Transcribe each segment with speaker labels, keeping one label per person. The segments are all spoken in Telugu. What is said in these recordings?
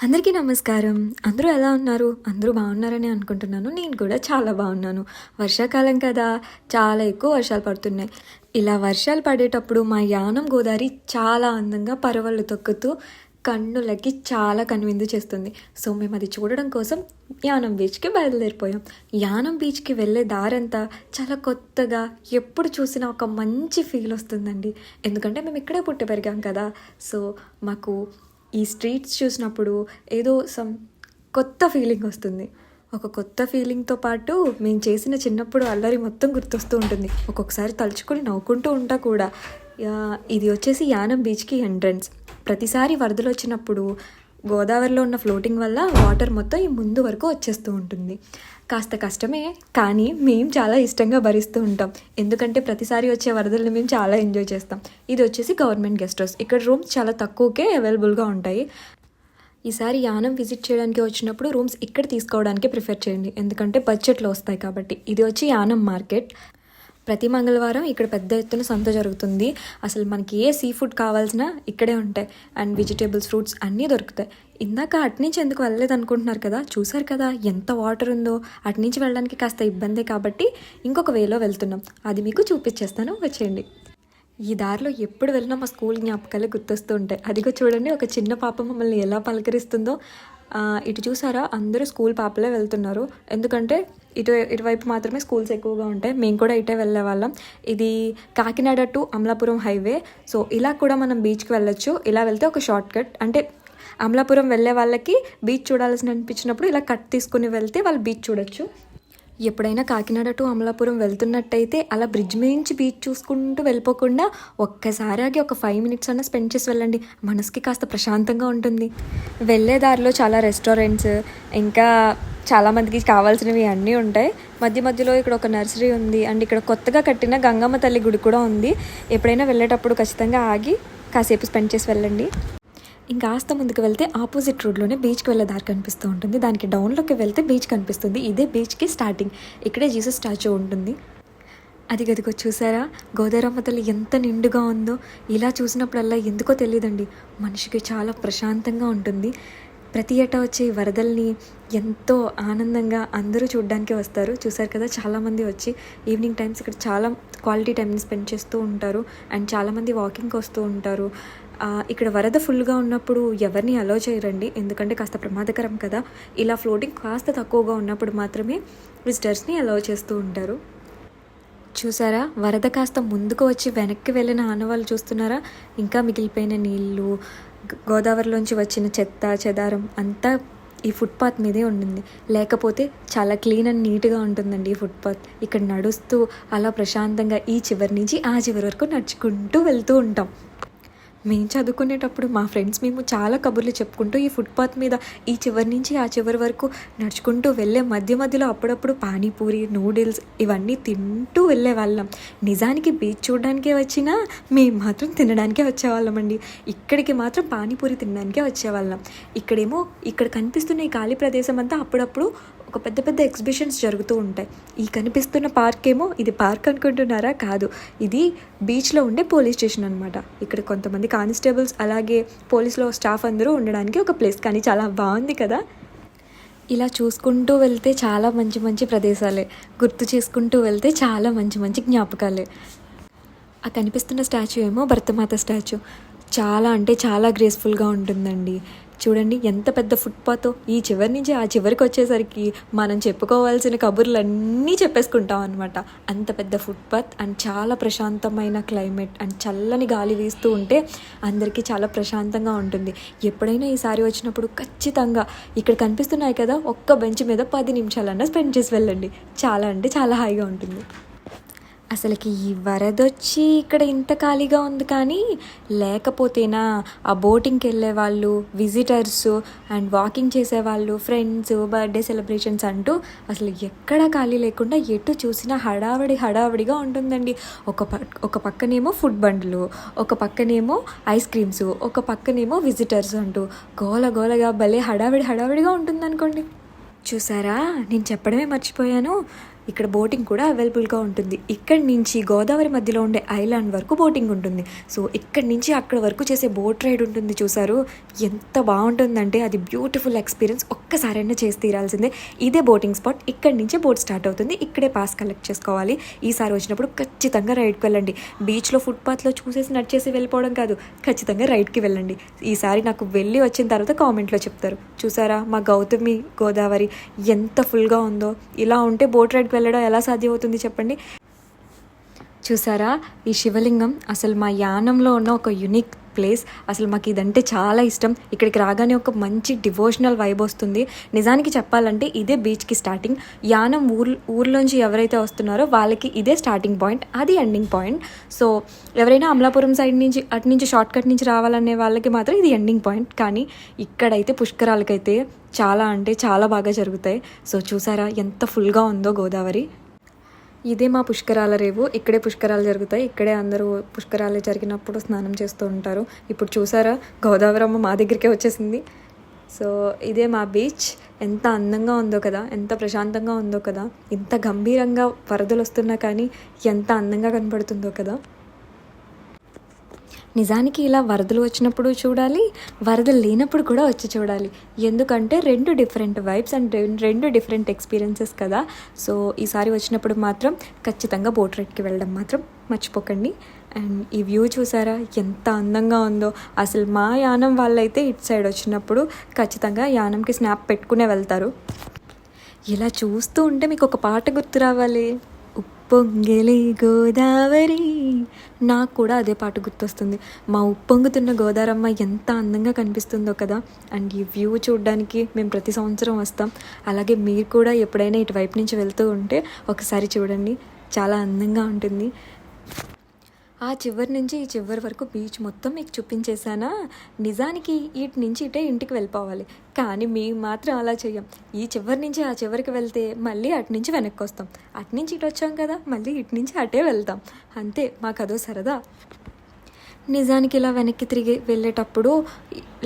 Speaker 1: అందరికీ నమస్కారం. అందరూ ఎలా ఉన్నారు? అందరూ బాగున్నారని అనుకుంటున్నాను. నేను కూడా చాలా బాగున్నాను. వర్షాకాలం కదా, చాలా ఎక్కువ వర్షాలు పడుతున్నాయి. ఇలా వర్షాలు పడేటప్పుడు మా యానం గోదావరి చాలా అందంగా పరవళ్ళు తొక్కుతూ కన్నులకి చాలా కనువిందు చేస్తుంది. సో మేము అది చూడడం కోసం యానం బీచ్కి బయలుదేరిపోయాం. యానం బీచ్కి వెళ్ళే దారంతా చాలా కొత్తగా, ఎప్పుడు చూసినా ఒక మంచి ఫీల్ వస్తుందండి. ఎందుకంటే మేము ఇక్కడే పుట్టి పెరిగాం కదా. సో మాకు ఈ స్ట్రీట్స్ చూసినప్పుడు ఏదో కొత్త ఫీలింగ్ వస్తుంది. ఒక కొత్త ఫీలింగ్తో పాటు మేము చేసిన చిన్నప్పుడు అల్లరి మొత్తం గుర్తొస్తూ ఉంటుంది. ఒక్కొక్కసారి తలుచుకొని నవ్వుకుంటూ ఉంటా కూడా. ఇది వచ్చేసి యానం బీచ్కి ఎంట్రన్స్. ప్రతిసారి వరదలు వచ్చినప్పుడు గోదావరిలో ఉన్న ఫ్లోటింగ్ వల్ల వాటర్ మొత్తం ఈ ముందు వరకు వచ్చేస్తూ ఉంటుంది. కాస్త కష్టమే, కానీ మేము చాలా ఇష్టంగా భరిస్తూ ఉంటాం. ఎందుకంటే ప్రతిసారి వచ్చే వరదలను మేము చాలా ఎంజాయ్ చేస్తాం. ఇది వచ్చేసి గవర్నమెంట్ గెస్ట్ హౌస్. ఇక్కడ రూమ్స్ చాలా తక్కువకే అవైలబుల్గా ఉంటాయి. ఈసారి యానం విజిట్ చేయడానికి వచ్చినప్పుడు రూమ్స్ ఇక్కడ తీసుకోవడానికి ప్రిఫర్ చేయండి, ఎందుకంటే బడ్జెట్లో వస్తాయి కాబట్టి. ఇది వచ్చి యానం మార్కెట్. ప్రతి మంగళవారం ఇక్కడ పెద్ద ఎత్తున సంత జరుగుతుంది. అసలు మనకి ఏ సీ ఫుడ్ కావాల్సిన ఇక్కడే ఉంటాయి. అండ్ వెజిటేబుల్స్, ఫ్రూట్స్ అన్నీ దొరుకుతాయి. ఇందాక అటునుంచి ఎందుకు వెళ్ళలేదు అనుకుంటున్నారు కదా, చూసారు కదా ఎంత వాటర్ ఉందో. అటునుంచి వెళ్ళడానికి కాస్త ఇబ్బందే కాబట్టి ఇంకొక వేలో వెళ్తున్నాం. అది మీకు చూపించేస్తాను, వచ్చేయండి. ఈ దారిలో ఎప్పుడు వెళ్ళినా మా స్కూల్ జ్ఞాపకాలే గుర్తొస్తూ ఉంటాయి. అదిగో చూడండి, ఒక చిన్న పాప మమ్మల్ని ఎలా పలకరిస్తుందో. ఇటు చూసారా, అందరూ స్కూల్ పాపలే వెళ్తున్నారు. ఎందుకంటే ఇటువైపు మాత్రమే స్కూల్స్ ఎక్కువగా ఉంటాయి. మేము కూడా ఇటే వెళ్ళే వాళ్ళం. ఇది Kakinada to Amalapuram highway. So ఇలా కూడా మనం బీచ్కి వెళ్ళొచ్చు. ఇలా వెళ్తే ఒక షార్ట్ కట్. అంటే అమలాపురం వెళ్ళే వాళ్ళకి బీచ్ చూడాల్సిన అనిపించినప్పుడు ఇలా కట్ తీసుకుని వెళ్తే వాళ్ళు బీచ్ చూడొచ్చు. ఎప్పుడైనా కాకినాడ టు అమలాపురం వెళ్తున్నట్టయితే అలా బ్రిడ్జ్ నుంచి బీచ్ చూసుకుంటూ వెళ్ళిపోకుండా ఒక్కసారి ఆగి ఒక 5 minutes అన్నా స్పెండ్ చేసి వెళ్ళండి. మనసుకి కాస్త ప్రశాంతంగా ఉంటుంది. వెళ్ళే దారిలో చాలా రెస్టారెంట్స్, ఇంకా చాలామందికి కావాల్సినవి అన్నీ ఉంటాయి. మధ్య మధ్యలో ఇక్కడ ఒక నర్సరీ ఉంది. అండ్ ఇక్కడ కొత్తగా కట్టిన గంగమ్మ తల్లి గుడి కూడా ఉంది. ఎప్పుడైనా వెళ్ళేటప్పుడు ఖచ్చితంగా ఆగి కాసేపు స్పెండ్ చేసి వెళ్ళండి. ఇంకాస్త ముందుకు వెళ్తే ఆపోజిట్ రోడ్లోనే బీచ్కి వెళ్ళే దారి కనిపిస్తూ ఉంటుంది. దానికి డౌన్లోకి వెళ్తే బీచ్ కనిపిస్తుంది. ఇదే బీచ్కి స్టార్టింగ్. ఇక్కడే జీసస్ స్టాచ్యూ ఉంటుంది. అది గదిగో చూసారా, గోదావరమ్మ తల్లి ఎంత నిండుగా ఉందో. ఇలా చూసినప్పుడల్లా ఎందుకో తెలియదండి, మనిషికి చాలా ప్రశాంతంగా ఉంటుంది. ప్రతి ఏటా వచ్చే వరదల్ని ఎంతో ఆనందంగా అందరూ చూడడానికి వస్తారు. చూసారు కదా, చాలామంది వచ్చి ఈవినింగ్ టైమ్స్ ఇక్కడ చాలా క్వాలిటీ టైంని స్పెండ్ చేస్తూ ఉంటారు. అండ్ చాలామంది వాకింగ్కి వస్తూ ఉంటారు. ఇక్కడ వరద ఫుల్గా ఉన్నప్పుడు ఎవరిని అలో చేయరండి, ఎందుకంటే కాస్త ప్రమాదకరం కదా. ఇలా ఫ్లోటింగ్ కాస్త తక్కువగా ఉన్నప్పుడు మాత్రమే విజిటర్స్ని అలో చేస్తూ ఉంటారు. చూసారా, వరద కాస్త ముందుకు వచ్చి వెనక్కి వెళ్ళిన ఆనవాళ్ళు చూస్తున్నారా. ఇంకా మిగిలిపోయిన నీళ్ళు, గోదావరిలోంచి వచ్చిన చెత్త చెదారం అంతా ఈ ఫుట్పాత్ మీదే ఉండింది. లేకపోతే చాలా క్లీన్ అండ్ నీట్గా ఉంటుందండి ఈ ఫుట్పాత్. ఇక్కడ నడుస్తూ అలా ప్రశాంతంగా ఈ చివరి నుంచి ఆ చివరి వరకు నడుచుకుంటూ వెళ్తూ ఉంటాం. మేము చదువుకునేటప్పుడు మా ఫ్రెండ్స్ మేము చాలా కబుర్లు చెప్పుకుంటూ ఈ ఫుట్పాత్ మీద ఈ చివరి నుంచి ఆ చివరి వరకు నడుచుకుంటూ వెళ్ళే మధ్యలో అప్పుడప్పుడు పానీపూరి, నూడిల్స్ ఇవన్నీ తింటూ వెళ్ళే వాళ్ళం. నిజానికి బీచ్ చూడడానికే వచ్చినా మేము మాత్రం తినడానికే వచ్చేవాళ్ళమండి. ఇక్కడికి మాత్రం పానీపూరి తినడానికే వచ్చేవాళ్ళం. ఇక్కడ కనిపిస్తున్న ఈ ఖాళీ ప్రదేశం అంతా అప్పుడప్పుడు ఒక పెద్ద పెద్ద ఎగ్జిబిషన్స్ జరుగుతూ ఉంటాయి. ఈ కనిపిస్తున్న పార్క్ ఏమో, ఇది పార్క్ అనుకుంటున్నారా? కాదు, ఇది బీచ్లో ఉండే పోలీస్ స్టేషన్ అనమాట. ఇక్కడ కొంతమంది కానిస్టేబుల్స్ అలాగే పోలీసులో స్టాఫ్ అందరూ ఉండడానికి ఒక ప్లేస్. కానీ చాలా బాగుంది కదా. ఇలా చూసుకుంటూ వెళ్తే చాలా మంచి మంచి ప్రదేశాలే, గుర్తు చేసుకుంటూ వెళ్తే చాలా మంచి మంచి జ్ఞాపకాలే. ఆ కనిపిస్తున్న స్టాచ్యూ ఏమో భరతమాత స్టాచ్యూ. చాలా అంటే చాలా గ్రేస్ఫుల్గా ఉంటుందండి. చూడండి ఎంత పెద్ద ఫుట్పాత్. ఈ చివరి నుంచి ఆ చివరికి వచ్చేసరికి మనం చెప్పుకోవాల్సిన కబుర్లన్నీ చెప్పేసుకుంటాం అనమాట. అంత పెద్ద ఫుట్పాత్ అండ్ చాలా ప్రశాంతమైన క్లైమేట్ అండ్ చల్లని గాలి వీస్తూ ఉంటే అందరికీ చాలా ప్రశాంతంగా ఉంటుంది. ఎప్పుడైనా ఈసారి వచ్చినప్పుడు ఖచ్చితంగా ఇక్కడ కనిపిస్తున్నాయి కదా, ఒక్క బెంచ్ మీద 10 నిమిషాలన్నా స్పెండ్ చేసి వెళ్ళండి. చాలా అంటే చాలా హాయిగా ఉంటుంది. అసలుకి ఈ వరదొచ్చి ఇక్కడ ఇంత ఖాళీగా ఉంది, కానీ లేకపోతేనా ఆ బోటింగ్కి వెళ్ళే వాళ్ళు, విజిటర్స్ అండ్ వాకింగ్ చేసేవాళ్ళు, ఫ్రెండ్స్, బర్త్డే సెలబ్రేషన్స్ అంటూ అసలు ఎక్కడా ఖాళీ లేకుండా ఎటు చూసినా హడావిడిగా ఉంటుందండి. ఒక పక్కనేమో ఫుడ్ బండ్లు, ఒక పక్కనేమో ఐస్ క్రీమ్స్, ఒక పక్కనేమో విజిటర్స్ అంటూ గోలగా భలే హడావిడిగా ఉంటుంది అనుకోండి. చూసారా, నేను చెప్పడమే మర్చిపోయాను. ఇక్కడ బోటింగ్ కూడా అవైలబుల్గా ఉంటుంది. ఇక్కడి నుంచి గోదావరి మధ్యలో ఉండే ఐలాండ్ వరకు బోటింగ్ ఉంటుంది. సో ఇక్కడి నుంచి అక్కడ వరకు చేసే బోట్ రైడ్ ఉంటుంది చూసారు, ఎంత బాగుంటుందంటే అది బ్యూటిఫుల్ ఎక్స్పీరియన్స్. ఒక్కసారైనా చేసి తీరాల్సిందే. ఇదే బోటింగ్ స్పాట్. ఇక్కడి నుంచే బోట్ స్టార్ట్ అవుతుంది. ఇక్కడే పాస్ కలెక్ట్ చేసుకోవాలి. ఈసారి వచ్చినప్పుడు ఖచ్చితంగా రైడ్కి వెళ్ళండి. బీచ్లో ఫుట్పాత్లో చూసేసి నడిచేసి వెళ్ళిపోవడం కాదు, ఖచ్చితంగా రైడ్కి వెళ్ళండి. ఈసారి నాకు వెళ్ళి వచ్చిన తర్వాత కామెంట్లో చెప్తారు. చూసారా మా గౌతమి గోదావరి ఎంత ఫుల్గా ఉందో. ఇలా ఉంటే బోట్ రైడ్కి వెళ్ళడం ఎలా సాధ్యమవుతుంది చెప్పండి. చూసారా ఈ శివలింగం అసలు మా యానంలో ఉన్న ఒక యూనిక్ ప్లేస్. అసలు మాకు ఇదంటే చాలా ఇష్టం. ఇక్కడికి రాగానే ఒక మంచి డివోషనల్ వైబ్ వస్తుంది. నిజానికి చెప్పాలంటే ఇదే బీచ్కి స్టార్టింగ్. యానం ఊర్లోంచి ఎవరైతే వస్తున్నారో వాళ్ళకి ఇదే స్టార్టింగ్ పాయింట్, అది ఎండింగ్ పాయింట్. సో ఎవరైనా అమలాపురం సైడ్ నుంచి అటు నుంచి షార్ట్ కట్ నుంచి రావాలనే వాళ్ళకి మాత్రం ఇది ఎండింగ్ పాయింట్. కానీ ఇక్కడైతే పుష్కరాలకైతే చాలా అంటే చాలా బాగా జరుగుతాయి. సో చూసారా ఎంత ఫుల్గా ఉందో గోదావరి. ఇదే మా పుష్కరాల రేవు. ఇక్కడే పుష్కరాలు జరుగుతాయి. ఇక్కడే అందరూ పుష్కరాలు జరిగినప్పుడు స్నానం చేస్తూ ఉంటారు. ఇప్పుడు చూసారా గోదావరమ్మ మా దగ్గరికే వచ్చేసింది. సో ఇదే మా బీచ్. ఎంత అందంగా ఉందో కదా, ఎంత ప్రశాంతంగా ఉందో కదా. ఇంత గంభీరంగా వరదలు వస్తున్నా కానీ ఎంత అందంగా కనపడుతుందో కదా. నిజానికి ఇలా వరదలు వచ్చినప్పుడు చూడాలి, వరదలు లేనప్పుడు కూడా వచ్చి చూడాలి. ఎందుకంటే రెండు డిఫరెంట్ వైబ్స్ అండ్ రెండు డిఫరెంట్ ఎక్స్పీరియన్సెస్ కదా. సో ఈసారి వచ్చినప్పుడు మాత్రం ఖచ్చితంగా బోట్ రైడ్కి వెళ్ళడం మాత్రం మర్చిపోకండి. అండ్ ఈ వ్యూ చూసారా ఎంత అందంగా ఉందో. అసలు మా యానం వాళ్ళైతే ఇటు సైడ్ వచ్చినప్పుడు ఖచ్చితంగా యానంకి స్నాప్ పెట్టుకునే వెళ్తారు. ఇలా చూస్తూ ఉంటే మీకు ఒక పాట గుర్తు రావాలి, ఉప్పొంగెలే గోదావరి. నాకు కూడా అదే పాట గుర్తొస్తుంది. మా ఉప్పొంగుతున్న గోదావరమ్మ ఎంత అందంగా కనిపిస్తుందో కదా. అండ్ ఈ వ్యూ చూడడానికి మేము ప్రతి సంవత్సరం వస్తాం. అలాగే మీరు కూడా ఎప్పుడైనా ఇటువైపు నుంచి వెళ్తూ ఉంటే ఒకసారి చూడండి, చాలా అందంగా ఉంటుంది. ఆ చివరి నుంచి ఈ చివరి వరకు బీచ్ మొత్తం మీకు చూపించేశానా. నిజానికి ఇటు నుంచి ఇటే ఇంటికి వెళ్ళిపోవాలి, కానీ మేము మాత్రం అలా చెయ్యం. ఈ చివరి నుంచి ఆ చివరికి వెళ్తే మళ్ళీ అటు నుంచి వెనక్కి వస్తాం. అటు నుంచి ఇటు వచ్చాం కదా, మళ్ళీ ఇటు నుంచి అటే వెళ్తాం. అంతే, మాకు అదో సరదా. నిజానికి ఇలా వెనక్కి తిరిగి వెళ్ళేటప్పుడు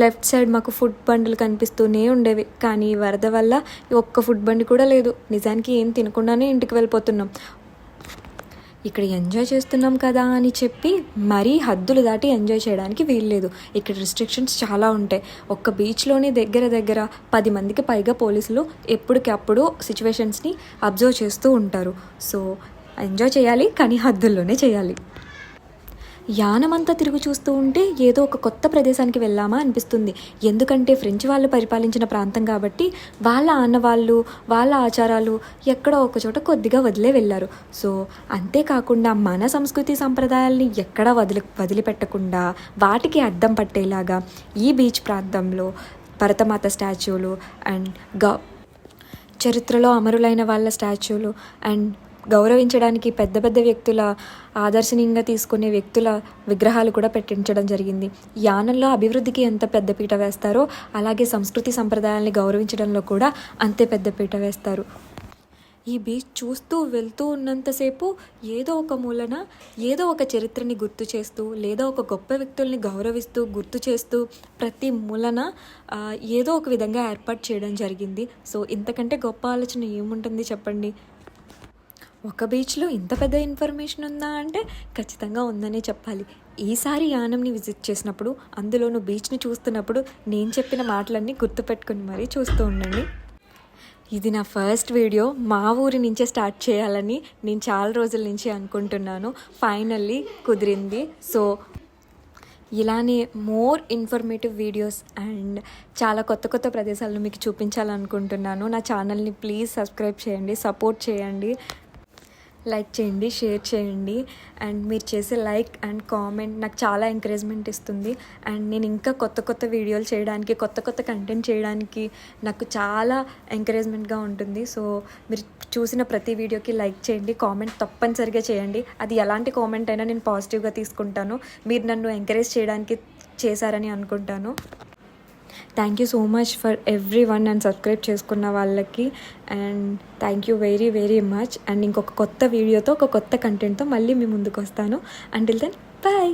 Speaker 1: లెఫ్ట్ సైడ్ మాకు ఫుడ్ బండ్లు కనిపిస్తూనే ఉండేవి. కానీ వరద వల్ల ఒక్క ఫుడ్ బండి కూడా లేదు. నిజానికి ఏం తినకుండానే ఇంటికి వెళ్ళిపోతున్నాం. ఇక్కడ ఎంజాయ్ చేస్తున్నాం కదా అని చెప్పి మరీ హద్దులు దాటి ఎంజాయ్ చేయడానికి వీల్లేదు. ఇక్కడ రిస్ట్రిక్షన్స్ చాలా ఉంటాయి. ఒక్క బీచ్లోనే దగ్గర 10 మందికి పైగా పోలీసులు ఎప్పటికప్పుడు సిచ్యువేషన్స్ని అబ్జర్వ్ చేస్తూ ఉంటారు. సో ఎంజాయ్ చేయాలి, కానీ హద్దుల్లోనే చేయాలి. యానమంతా తిరుగు చూస్తూ ఉంటే ఏదో ఒక కొత్త ప్రదేశానికి వెళ్ళామా అనిపిస్తుంది. ఎందుకంటే ఫ్రెంచ్ వాళ్ళు పరిపాలించిన ప్రాంతం కాబట్టి వాళ్ళ ఆనవాళ్ళు, వాళ్ళ ఆచారాలు ఎక్కడో ఒక చోట కొద్దిగా వదిలే వెళ్ళారు. సో అంతేకాకుండా మన సంస్కృతి సంప్రదాయాల్ని ఎక్కడా వదిలిపెట్టకుండా వాటికి అద్దం పట్టేలాగా ఈ బీచ్ ప్రాంతంలో భరతమాత స్టాచ్యూలు అండ్ చరిత్రలో అమరులైన వాళ్ళ స్టాచ్యూలు అండ్ గౌరవించడానికి పెద్ద వ్యక్తుల ఆదర్శనీయంగా తీసుకునే వ్యక్తుల విగ్రహాలు కూడా పెట్టించడం జరిగింది. యానంలో అభివృద్ధికి ఎంత పెద్దపీట వేస్తారో అలాగే సంస్కృతి సంప్రదాయాల్ని గౌరవించడంలో కూడా అంతే పెద్దపీట వేస్తారు. ఈ బీచ్ చూస్తూ వెళ్తూ ఉన్నంతసేపు ఏదో ఒక మూలన ఏదో ఒక చరిత్రని గుర్తు చేస్తూ లేదా ఒక గొప్ప వ్యక్తుల్ని గౌరవిస్తూ గుర్తు చేస్తూ ప్రతి మూలన ఏదో ఒక విధంగా ఏర్పాటు చేయడం జరిగింది. సో ఇంతకంటే గొప్ప ఆలోచన ఏముంటుంది చెప్పండి. ఒక బీచ్లో ఇంత పెద్ద ఇన్ఫర్మేషన్ ఉందా అంటే ఖచ్చితంగా ఉందనే చెప్పాలి. ఈసారి యానంని విజిట్ చేసినప్పుడు, అందులోనూ బీచ్ని చూస్తున్నప్పుడు నేను చెప్పిన మాటలన్నీ గుర్తుపెట్టుకుని మరీ చూస్తూ ఉండండి. ఇది నా ఫస్ట్ వీడియో. మా ఊరి నుంచే స్టార్ట్ చేయాలని నేను చాలా రోజుల నుంచి అనుకుంటున్నాను. ఫైనల్లీ కుదిరింది. సో ఇలానే మోర్ ఇన్ఫర్మేటివ్ వీడియోస్ అండ్ చాలా కొత్త ప్రదేశాలను మీకు చూపించాలనుకుంటున్నాను. నా ఛానల్ని ప్లీజ్ సబ్స్క్రైబ్ చేయండి, సపోర్ట్ చేయండి, లైక్ చేయండి, షేర్ చేయండి. అండ్ మీరు చేసే లైక్ అండ్ కామెంట్ నాకు చాలా ఎంకరేజ్మెంట్ ఇస్తుంది. అండ్ నేను ఇంకా కొత్త వీడియోలు చేయడానికి, కొత్త కంటెంట్ చేయడానికి నాకు చాలా ఎంకరేజ్మెంట్గా ఉంటుంది. సో మీరు చూసిన ప్రతి వీడియోకి లైక్ చేయండి, కామెంట్ తప్పనిసరిగా చేయండి. అది ఎలాంటి కామెంట్ అయినా నేను పాజిటివ్గా తీసుకుంటాను. మీరు నన్ను ఎంకరేజ్ చేయడానికి చేశారని అనుకుంటాను. Thank you so much for every one and subscribe చేసుకున్న వాళ్ళకి. And thank you very much. And ఇంకొక కొత్త వీడియోతో, ఒక కొత్త కంటెంట్తో మళ్ళీ మీ ముందుకు వస్తాను. Until then bye.